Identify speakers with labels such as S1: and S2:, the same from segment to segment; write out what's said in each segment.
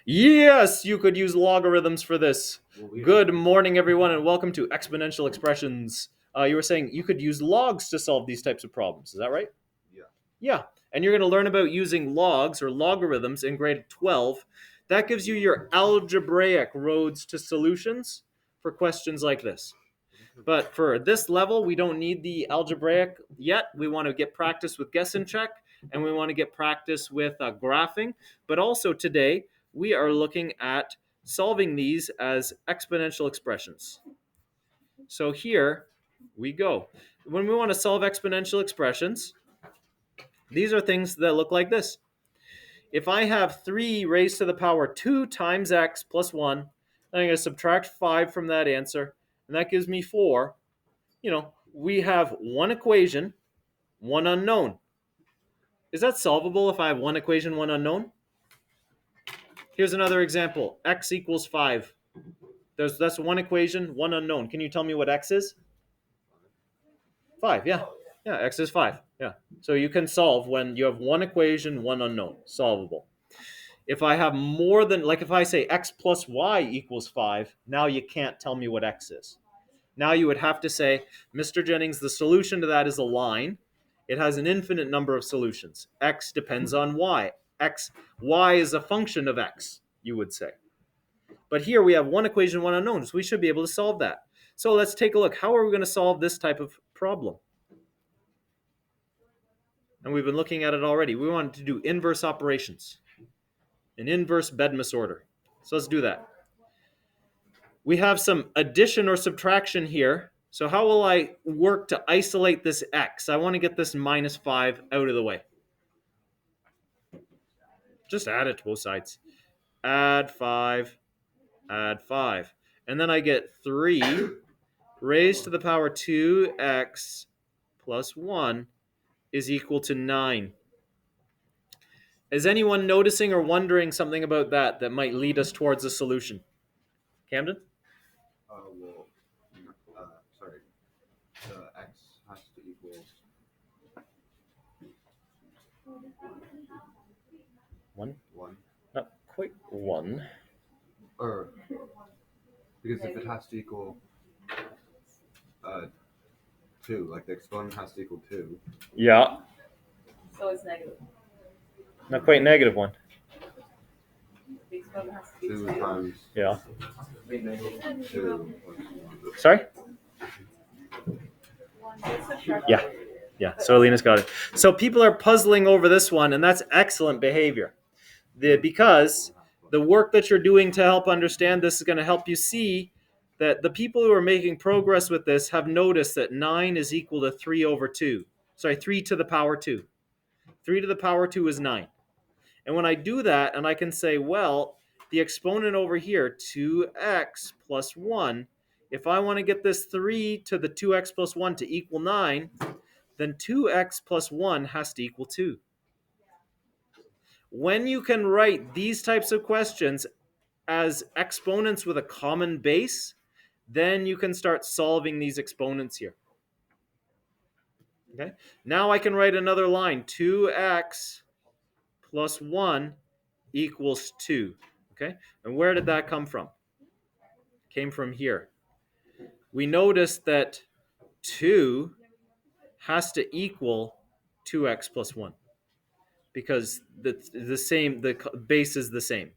S1: Yes, you could use logarithms for this. Good morning, everyone, and welcome to Exponential Expressions. You were saying you could use logs to solve these types of problems. Is that right?
S2: Yeah.
S1: Yeah, and you're going to learn about using logs or logarithms in grade 12. That gives you your algebraic roads to solutions for questions like this. But for this level, we don't need the algebraic yet. We want to get practice with guess and check, and we want to get practice with graphing. But also today, we are looking at solving these as exponential expressions. So here we go. When we want to solve exponential expressions, these are things that look like this. If I have 3 raised to the power 2 times x plus 1, then I'm going to subtract 5 from that answer, and that gives me 4. We have one equation, one unknown. Is that solvable if I have one equation, one unknown? Here's another example. X equals 5. That's one equation, one unknown. Can you tell me what x is? 5, yeah. Yeah, x is 5. Yeah. So you can solve when you have one equation, one unknown. Solvable. If I have more than, like if I say x plus y equals 5, now you can't tell me what x is. Now you would have to say, Mr. Jennings, the solution to that is a line. It has an infinite number of solutions. X depends on y. Y is a function of x, you would say. But here we have one equation, one unknown, so we should be able to solve that. So let's take a look. How are we going to solve this type of problem? And we've been looking at it already. We wanted to do inverse operations, an inverse Bedmas order. So let's do that. We have some addition or subtraction here. So how will I work to isolate this x? I want to get this minus 5 out of the way. Just add it to both sides. Add 5, add 5. And then I get 3 raised to the power 2x plus 1 is equal to 9. Is anyone noticing or wondering something about that might lead us towards a solution? Camden?
S2: Sorry. The x has to equal
S1: 1?
S2: 1.
S1: Not quite 1.
S2: Or, because if it has to equal 2, like the exponent has to equal 2.
S1: Yeah.
S3: So it's negative.
S1: Not quite negative 1.
S3: The exponent has to be
S2: 2
S3: 2.
S2: times
S1: Yeah.
S2: 2.
S1: Sorry?
S3: Yeah.
S1: Yeah, so Alina's got it. So people are puzzling over this one, and that's excellent behavior. Because the work that you're doing to help understand this is going to help you see that the people who are making progress with this have noticed that 9 is equal to 3 over 2. Sorry, 3 to the power 2. 3 to the power 2 is 9. And when I do that, and I can say, well, the exponent over here, 2x plus 1, if I want to get this 3 to the 2x plus 1 to equal 9, then 2x plus 1 has to equal 2. When you can write these types of questions as exponents with a common base, then you can start solving these exponents here. Okay. Now I can write another line. 2x plus 1 equals 2. Okay. And where did that come from? Came from here. We noticed that 2 has to equal 2x plus 1 because the base is the same.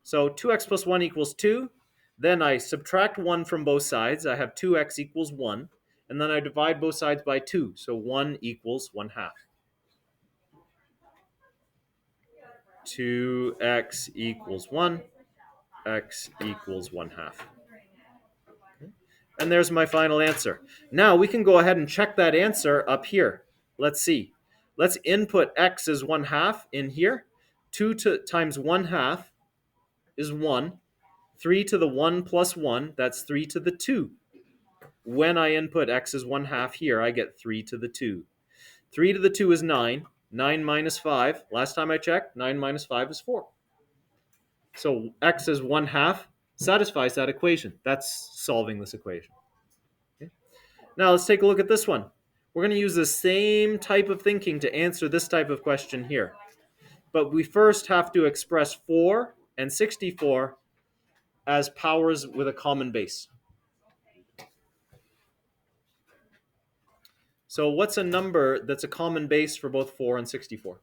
S1: So 2x plus 1 equals 2. Then I subtract 1 from both sides. I have 2x equals 1. And then I divide both sides by 2. So 1 equals 1/2. 2x equals 1. X equals 1/2. And there's my final answer. Now we can go ahead and check that answer up here. Let's see. Let's input x as 1/2 in here. 2 times 1/2 is 1. 3 to the 1 plus 1, that's 3 to the 2. When I input x as 1/2 here, I get 3 to the 2. 3 to the 2 is 9. 9 minus 5. Last time I checked, 9 minus 5 is 4. So x as 1/2 satisfies that equation. That's solving this equation. Okay. Now let's take a look at this one. We're going to use the same type of thinking to answer this type of question here. But we first have to express 4 and 64 as powers with a common base. So what's a number that's a common base for both 4 and 64?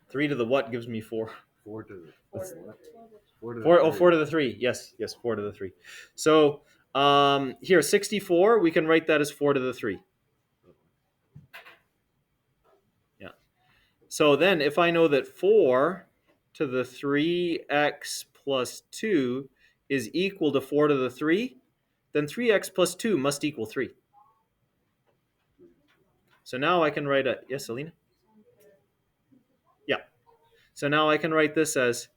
S1: 3 to the what gives me 4?
S2: 4 to the
S3: Four.
S2: what? 4 to the
S1: 4, oh,
S2: 3.
S1: 4 to the 3. Yes, 4 to the 3. So here, 64, we can write that as 4 to the 3. Yeah. So then if I know that 4 to the 3x plus 2 is equal to 4 to the 3, then 3x plus 2 must equal 3. So now I can write a... Yes, Alina? Yeah. So now I can write this as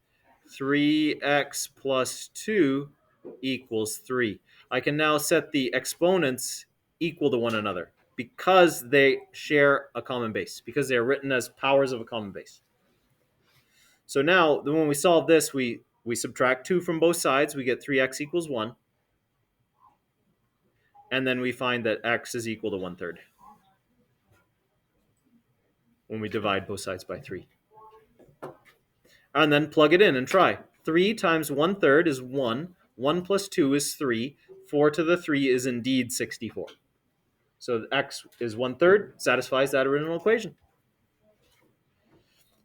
S1: 3x plus 2 equals 3. I can now set the exponents equal to one another because they share a common base, because they are written as powers of a common base. So now, when we solve this, we subtract 2 from both sides. We get 3x equals 1. And then we find that x is equal to 1/3 when we divide both sides by 3. And then plug it in and try. 3 times 1/3 is 1. 1 plus 2 is 3. 4 to the 3 is indeed 64. So x is 1/3, satisfies that original equation.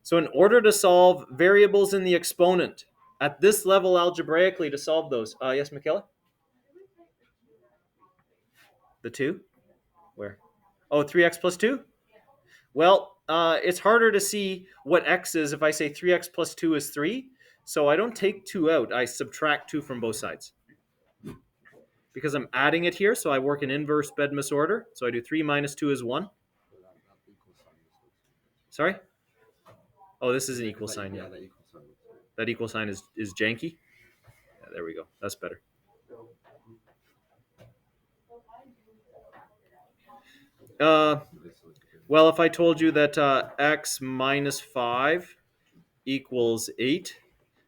S1: So in order to solve variables in the exponent, at this level algebraically to solve those, yes, Michaela? The 2? Where? Oh, 3x plus 2? Well, it's harder to see what x is if I say 3x plus 2 is 3. So I don't take 2 out. I subtract 2 from both sides. Because I'm adding it here, so I work in inverse Bedmus order. So I do 3 minus 2 is 1. Sorry? Oh, this is an equal sign, yeah.
S2: That equal sign.
S1: That equal sign is janky. Yeah, there we go. That's better. Well, if I told you that x minus 5 equals 8,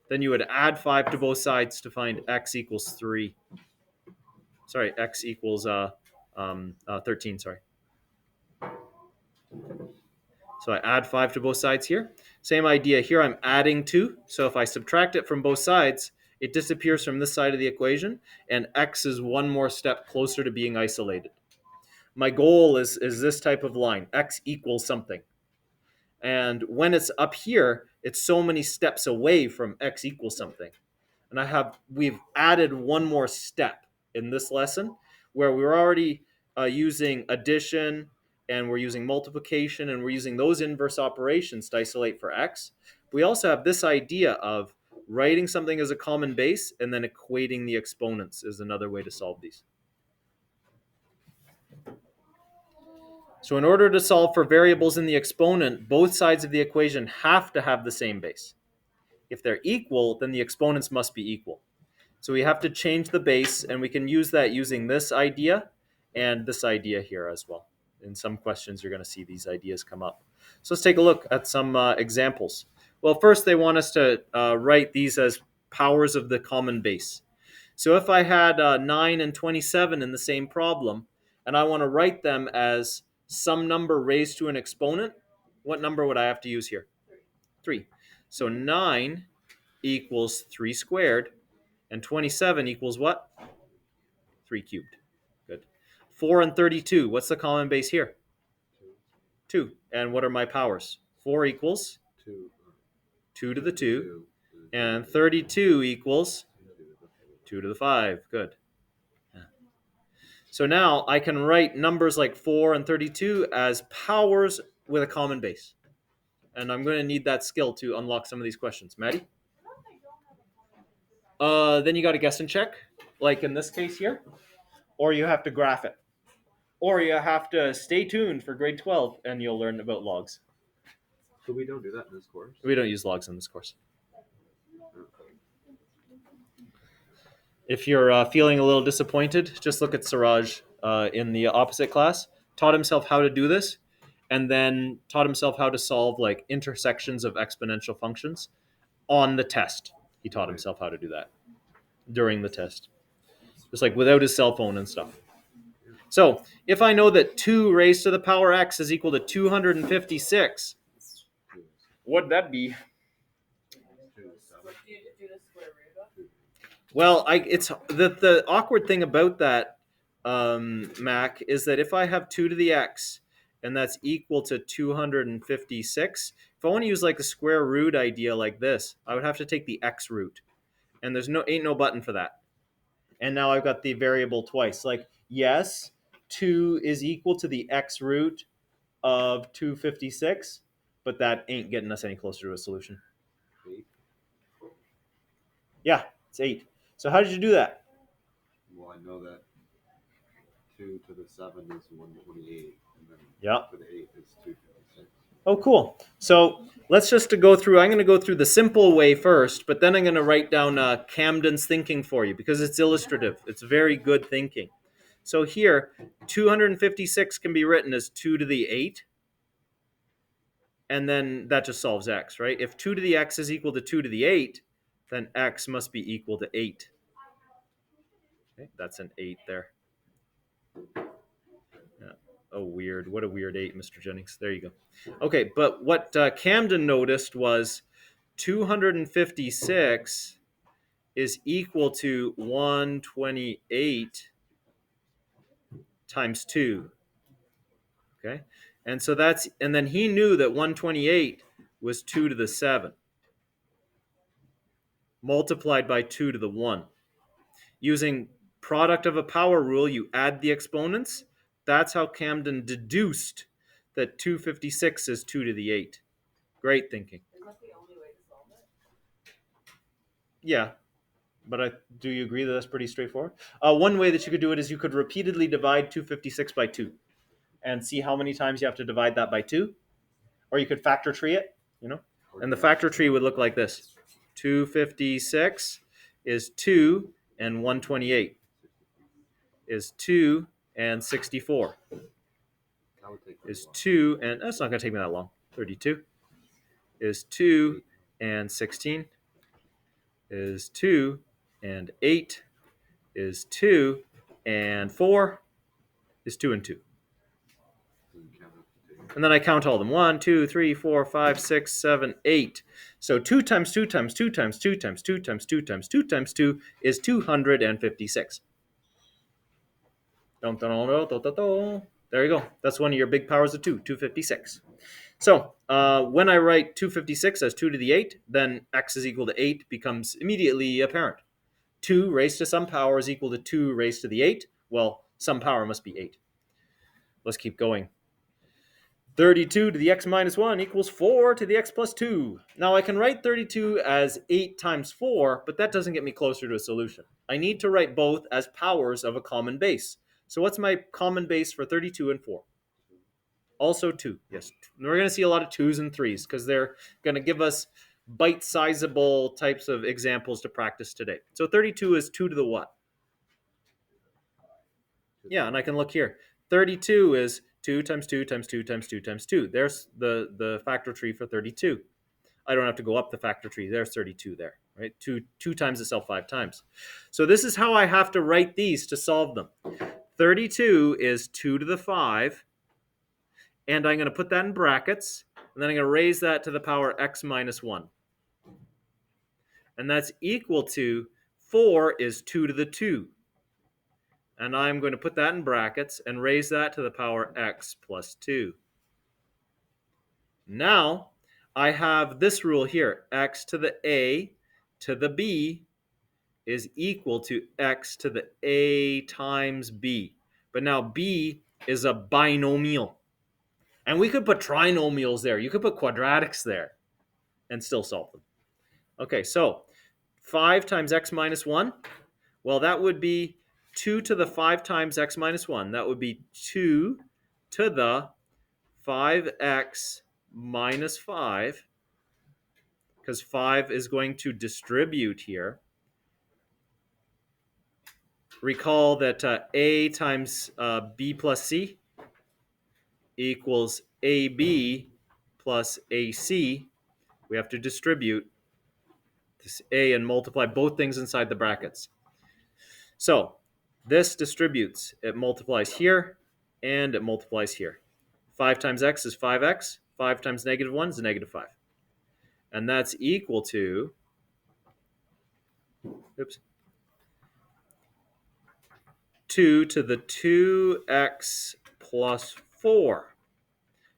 S1: then you would add 5 to both sides to find x equals 3. Sorry, x equals 13, sorry. So I add 5 to both sides here. Same idea here, I'm adding 2. So if I subtract it from both sides, it disappears from this side of the equation, and x is one more step closer to being isolated. My goal is this type of line, x equals something. And when it's up here, it's so many steps away from x equals something. And we've added one more step in this lesson where we're already using addition and we're using multiplication and we're using those inverse operations to isolate for x. We also have this idea of writing something as a common base and then equating the exponents is another way to solve these. So in order to solve for variables in the exponent, both sides of the equation have to have the same base. If they're equal, then the exponents must be equal. So we have to change the base, and we can use that using this idea and this idea here as well. In some questions, you're going to see these ideas come up. So let's take a look at some examples. Well, first they want us to write these as powers of the common base. So if I had 9 and 27 in the same problem, and I want to write them as some number raised to an exponent, what number would I have to use here? 3. So 9 equals 3 squared, and 27 equals what? 3 cubed. Good. 4 and 32, what's the common base here? 2. And what are my powers? 4 equals 2 to the 2, and 32 equals 2 to the 5. Good. So now I can write numbers like 4 and 32 as powers with a common base. And I'm going to need that skill to unlock some of these questions. Maddie? Then you got to guess and check, like in this case here. Or you have to graph it. Or you have to stay tuned for grade 12 and you'll learn about logs.
S2: So we don't do that in this course?
S1: We don't use logs in this course. If you're feeling a little disappointed, just look at Siraj in the opposite class. Taught himself how to do this, and then taught himself how to solve like intersections of exponential functions on the test. He taught himself how to do that during the test, just like without his cell phone and stuff. So if I know that 2 raised to the power x is equal to 256, What'd that be?
S2: 2 to 7.
S3: What do you do the square root of?
S1: Well, it's the awkward thing about that, Mac, is that if I have 2 to the x, and that's equal to 256, if I want to use like a square root idea like this, I would have to take the x root, and there's ain't no button for that. And now I've got the variable twice. Like, yes, 2 is equal to the x root of 256, but that ain't getting us any closer to a solution.
S2: 8.
S1: Yeah, it's 8. So how did you do that?
S2: Well, I know that 2 to the 7 is 128, and then
S1: Yeah.
S2: to the 8 is 256.
S1: Oh, cool. So let's just go through. I'm going to go through the simple way first, but then I'm going to write down Camden's thinking for you because it's illustrative. It's very good thinking. So here, 256 can be written as 2 to the 8, and then that just solves x, right? If 2 to the x is equal to 2 to the 8, then x must be equal to 8. Okay, that's an 8 there. Yeah. Oh, weird. What a weird 8, Mr. Jennings. There you go. Okay, but what Camden noticed was 256 is equal to 128 times 2. Okay? And so and then he knew that 128 was 2 to the 7 multiplied by 2 to the 1. Using product of a power rule, you add the exponents. That's how Camden deduced that 256 is 2 to the 8. Great thinking.
S3: Is that the only way to solve it?
S1: Yeah, but do you agree that that's pretty straightforward? One way that you could do it is you could repeatedly divide 256 by 2 and see how many times you have to divide that by 2. Or you could factor tree it, and the factor tree would look like this. 256 is 2 and 128 is 2 and 64
S2: That would take
S1: is
S2: long.
S1: 2 and that's not going to take me that long. 32 is 2 and 16 is 2 and 8 is 2 and 4 is 2 and 2. And then I count all of them. 1, 2, 3, 4, 5, 6, 7, 8. So 2 times 2 times 2 times 2 times 2 times 2 times 2 times 2 is 256. There you go. That's one of your big powers of 2, 256. So when I write 256 as 2 to the 8, then x is equal to 8 becomes immediately apparent. 2 raised to some power is equal to 2 raised to the 8. Well, some power must be 8. Let's keep going. 32 to the x minus 1 equals 4 to the x plus 2. Now I can write 32 as 8 times 4, but that doesn't get me closer to a solution. I need to write both as powers of a common base. So what's my common base for 32 and 4? Also 2. Yes. We're going to see a lot of 2s and 3s because they're going to give us bite-sizable types of examples to practice today. So 32 is 2 to the what? Yeah, and I can look here. 32 is 2 times 2 times 2 times 2 times 2. There's the factor tree for 32. I don't have to go up the factor tree. There's 32 there, right? 2 times itself 5 times. So this is how I have to write these to solve them. 32 is 2 to the 5, and I'm going to put that in brackets, and then I'm going to raise that to the power x minus 1. And that's equal to 4 is 2 to the 2. And I'm going to put that in brackets and raise that to the power x plus 2. Now, I have this rule here. X to the a to the b is equal to x to the a times b. But now b is a binomial. And we could put trinomials there. You could put quadratics there and still solve them. Okay, so 5 times x minus 1. Well, that would be 2 to the 5 times x minus 1. That would be 2 to the 5x minus 5, because 5 is going to distribute here. Recall that a times b plus c equals ab plus ac. We have to distribute this a and multiply both things inside the brackets. So this distributes. It multiplies here, and it multiplies here. 5 times x is 5x. 5 times negative 1 is negative 5. And that's equal to, 2 to the 2x plus 4.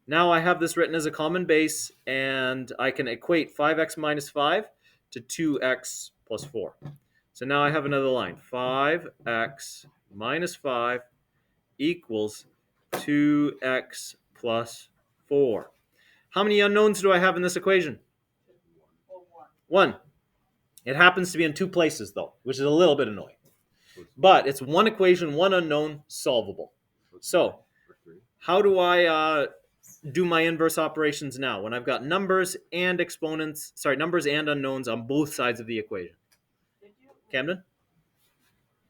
S1: Now I have this written as a common base, and I can equate 5x minus 5 to 2x plus 4. So now I have another line. 5x minus 5 equals 2x plus 4. How many unknowns do I have in this equation?
S3: Or one.
S1: 1. It happens to be in 2 places, though, which is a little bit annoying. But it's one equation, one unknown, solvable. So how do I do my inverse operations now when I've got numbers and numbers and unknowns on both sides of the equation?
S3: Did you?
S1: Camden?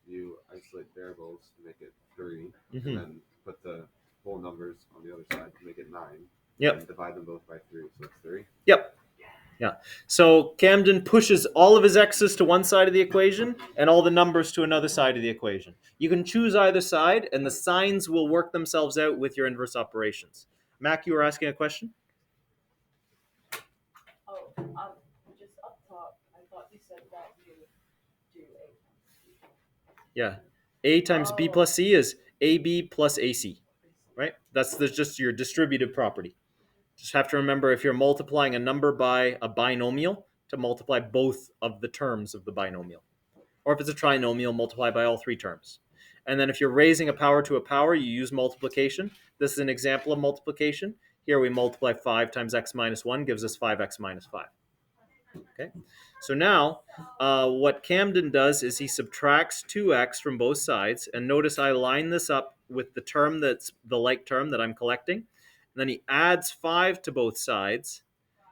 S2: You isolate variables to make it 3,
S1: Mhm.
S2: and then put the whole numbers on the other side to make it 9.
S1: Yep.
S2: And divide them both by 3, so it's 3.
S1: Yep. Yeah. So Camden pushes all of his x's to one side of the equation and all the numbers to another side of the equation. You can choose either side, and the signs will work themselves out with your inverse operations. Mac, you were asking a question?
S3: Oh, just up top, I thought you said that you do A times B.
S1: Yeah. A times B plus C is AB plus AC, right? That's just your distributive property. Just have to remember, if you're multiplying a number by a binomial, to multiply both of the terms of the binomial. Or if it's a trinomial, multiply by all 3 terms. And then if you're raising a power to a power, you use multiplication. This is an example of multiplication. Here we multiply 5 times x minus 1 gives us 5x minus 5. Okay. So now what Camden does is he subtracts 2x from both sides. And notice I line this up with the term that's the like term that I'm collecting. And then he adds 5 to both sides.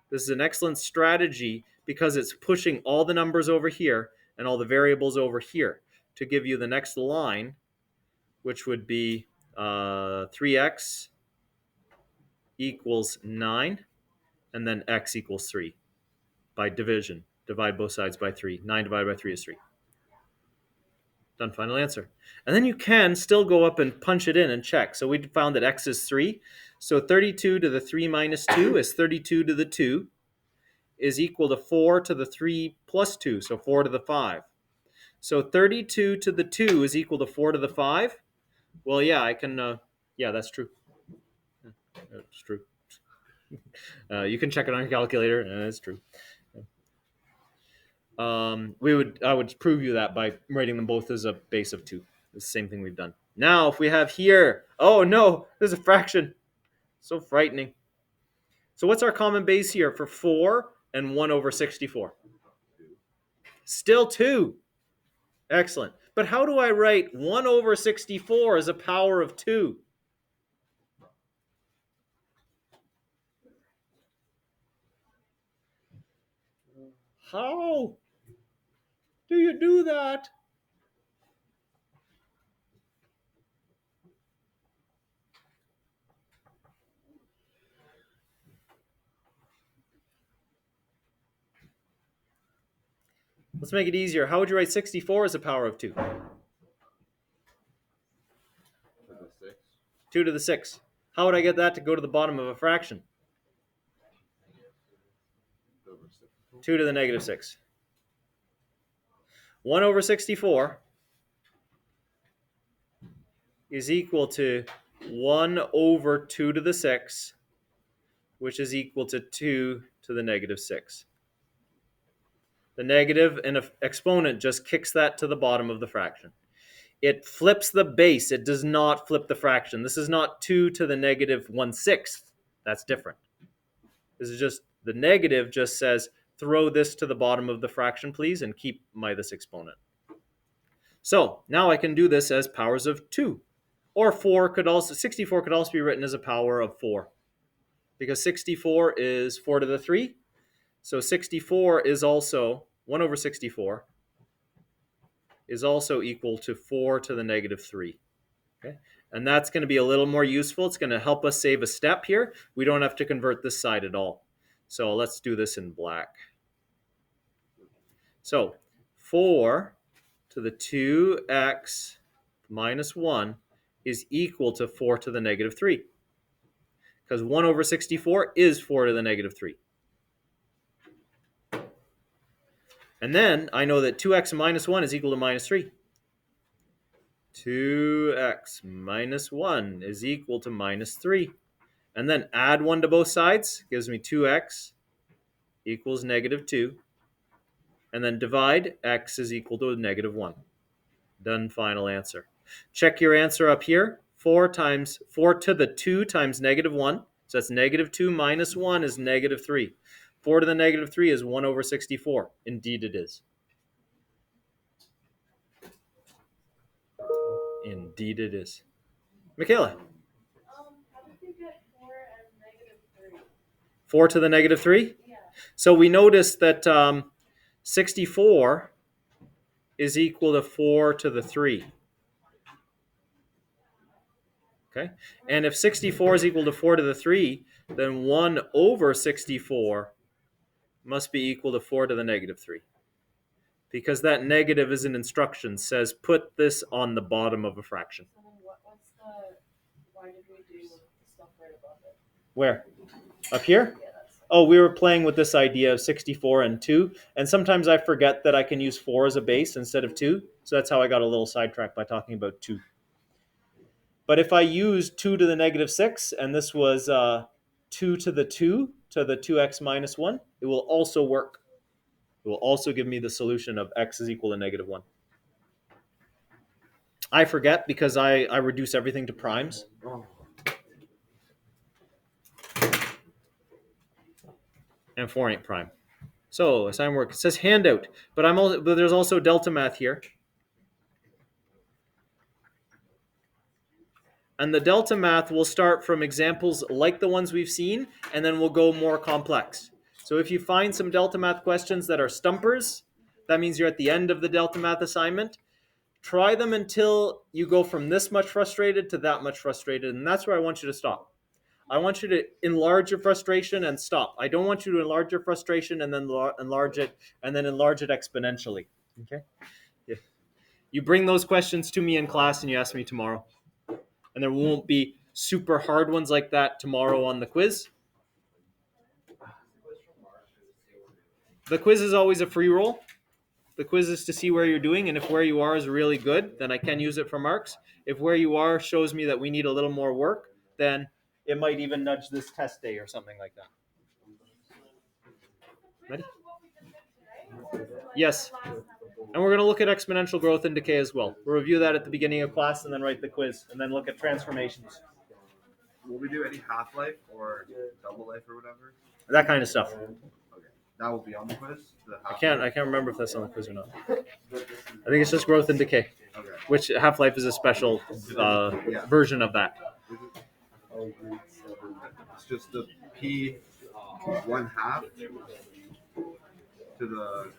S1: This is an excellent strategy because it's pushing all the numbers over here and all the variables over here to give you the next line, which would be 3x equals 9, and then x equals 3 by division. Divide both sides by 3. 9 divided by 3 is 3. Done, final answer. And then you can still go up and punch it in and check. So we found that x is 3. So 32 to the 3 minus 2 is 32 to the 2 is equal to 4 to the 3 plus 2, so 4 to the 5. So 32 to the 2 is equal to 4 to the 5. Well, yeah, I can, yeah, that's true. That's true. You can check it on your calculator. That's true. I would prove you that by writing them both as a base of 2. It's the same thing we've done. Now, if we have here, oh no, there's a fraction. So frightening. So what's our common base here for 4 and 1 over 64? Still 2. Excellent. But how do I write 1 over 64 as a power of 2? How do you do that? Let's make it easier. How would you write 64 as a power of 2?
S2: To the 6.
S1: 2 to the 6. How would I get that to go to the bottom of a fraction?
S2: Over 6.
S1: 2 to the negative 6. 1 over 64 is equal to 1 over 2 to the 6, which is equal to 2 to the negative 6. The negative in an exponent just kicks that to the bottom of the fraction. It flips the base. It does not flip the fraction. This is not 2 to the negative 1/6. That's different. This is just, the negative just says, throw this to the bottom of the fraction, please, and keep this exponent. So now I can do this as powers of 2. Or 64 could also be written as a power of 4. Because 64 is 4 to the 3. So 64 is also, 1 over 64 is also equal to 4 to the negative 3. Okay? And that's going to be a little more useful. It's going to help us save a step here. We don't have to convert this side at all. So let's do this in black. So 4 to the 2x minus 1 is equal to 4 to the negative 3. Because 1 over 64 is 4 to the negative 3. And then I know that 2x minus 1 is equal to minus 3. 2x minus 1 is equal to minus 3. And then add 1 to both sides, gives me 2x equals negative 2. And then divide, x is equal to negative 1. Done, final answer. Check your answer up here. 4 to the 2 times negative 1. So that's negative 2 minus 1 is negative 3. 4 to the negative 3 is 1 over 64. Indeed it is. Indeed it is. Michaela.
S3: How did you get 4 and negative 3?
S1: 4 to the negative 3?
S3: Yeah.
S1: So we noticed that 64 is equal to 4 to the 3. Okay? And if 64 is equal to 4 to the 3, then 1 over 64 must be equal to 4 to the negative 3. Because that negative is an instruction, says put this on the bottom of a fraction.
S3: So then why did we do the stuff right above it?
S1: Where? Up here?
S3: Yeah, that's
S1: Oh, we were playing with this idea of 64 and 2, and sometimes I forget that I can use 4 as a base instead of 2, so that's how I got a little sidetracked by talking about 2. But if I use 2 to the negative 6, and this was 2 to the 2x minus 1, it will also work. It will also give me the solution of x is equal to negative 1. I forget because I reduce everything to primes. And 4 ain't prime. So assignment work. It says handout, but there's also delta math here. And the delta math will start from examples like the ones we've seen, and then we'll go more complex. So if you find some delta math questions that are stumpers, that means you're at the end of the delta math assignment. Try them until you go from this much frustrated to that much frustrated, and that's where I want you to stop. I want you to enlarge your frustration and stop. I don't want you to enlarge your frustration and then enlarge it exponentially. Okay? Yeah. You bring those questions to me in class and you ask me tomorrow. And there won't be super hard ones like that tomorrow on the quiz. The quiz is always a free roll. The quiz is to see where you're doing, and if where you are is really good, then I can use it for marks. If where you are shows me that we need a little more work, then it might even nudge this test day or something like that. Ready? Yes. And we're going to look at exponential growth and decay as well. We'll review that at the beginning of class and then write the quiz and then look at transformations.
S2: Will we do any half-life or double life or whatever?
S1: That kind of stuff.
S2: Okay. That will be on the quiz?
S1: I can't remember if that's on the quiz or not. I think it's just growth and decay,
S2: Okay.
S1: which Half-Life is a special version of that.
S2: It's just the P 1/2 to the